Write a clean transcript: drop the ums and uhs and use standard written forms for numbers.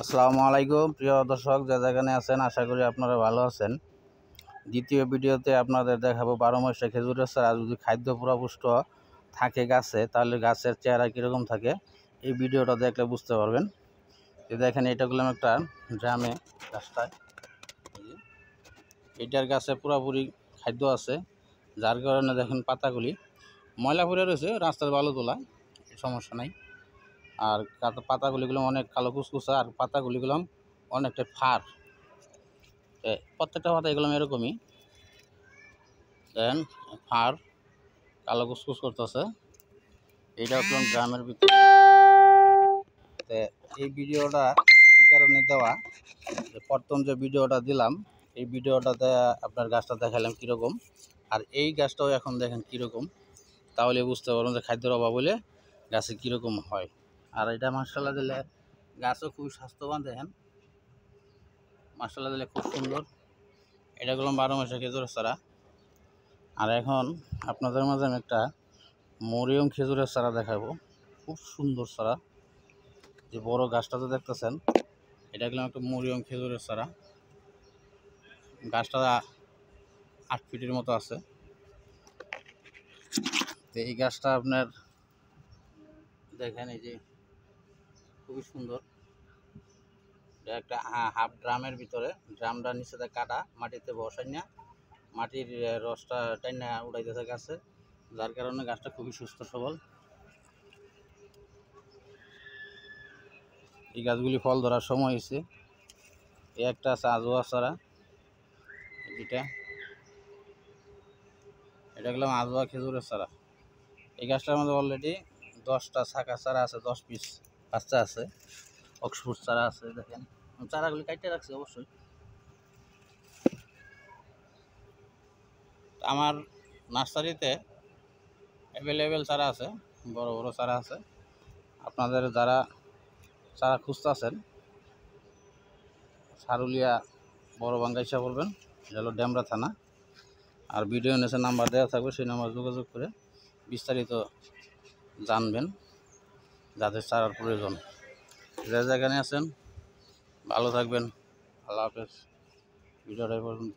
আসসালামু আলাইকুম প্রিয় দর্শক, যে যেখানে আছেন আশা করি আপনারা ভালো আছেন। দ্বিতীয় ভিডিওতে আপনাদের দেখাবো 12 মাসে খেজুরের চারা যদি খাদ্য পুষ্ট থাকে গাছে, তাহলে গাছের চেহারা কীরকম থাকে এই ভিডিওটা দেখলে বুঝতে পারবেন। দেখেন, এটা করলাম একটা ড্রামে গাছটায়, এটার গাছে পুরোপুরি খাদ্য আছে, যার কারণে দেখেন পাতাগুলি ময়লা পড়ে রয়েছে, রাস্তার বালু তোলা, সমস্যা নাই। আর পাতাগুলিগুলো অনেক কালো কুচকুচা, আর পাতাগুলিগুলো অনেকটা ফার, প্রত্যেকটা পাতা এগুলো এরকমই দেন ফার কালো কুচকুচ করতেছে। এইটা হচ্ছে গ্রামের ভিতরে। এই ভিডিওটা এই কারণে দেওয়া যে প্রথম যে ভিডিওটা দিলাম, এই ভিডিওটাতে আপনার গাছটা দেখালাম কীরকম, আর এই গাছটাও এখন দেখেন কীরকম, তাহলে বুঝতে পারবেন যে খাদ্যের অভাব হলে গাছে কীরকম হয়। আর এটা মাশাআল্লাহ দিলে গাছও খুব স্বাস্থ্যবান, দেখেন মাশাআল্লাহ দিলে খুব সুন্দর। এটা করলাম 12 মাসে খেজুরের চারা। আর এখন আপনাদের মাঝে আমি একটা মরিয়ম খেজুরের চারা দেখাবো, খুব সুন্দর চারা। যে বড় গাছটা তো দেখতেছেন, এটা করলাম একটা মরিয়ম খেজুরের চারা। গাছটা 8 ফিটের মতো আছে। তো এই গাছটা আপনার দেখেন, এই যে খুবই সুন্দর। এটা একটা হাফ ড্রামের ভিতরে, ড্রামটা নিচেতে কাটা, মাটিতে বসাই না, মাটির রসটা টাইনা উড়াইতেছে গাছে, যার কারণে গাছটা খুবই সুস্থ সবল। এই গাছগুলি ফল ধরার সময় হয়েছে। এই একটা আছে আজোয়া চারা, এটা গেলাম আজোয়া খেজুরের চারা। এই গাছটার মধ্যে অলরেডি 10টা শাখা চারা আছে, 10 পিস বাচ্চা আছে, অক্সফোর্ড চারা আছে। দেখেন চারাগুলি কাটতে রাখছে অবশ্যই। আমার নার্সারিতে অ্যাভেলেবেল চারা আছে, বড় বড় চারা আছে। আপনাদের যারা চারা খুঁজতেছেন, সারুলিয়া বড় বাঙ্গাইসা বলবেন, এটা হলো ডেমরা থানা। আর ভিডিও নিচে নাম্বার দেওয়া থাকবে, সেই নাম্বার যোগাযোগ করে বিস্তারিত জানবেন যাদের চারার প্রয়োজন। যে যেখানে আছেন ভালো থাকবেন, আল্লাহ হাফেজ। ভিডিওটা পর্যন্ত।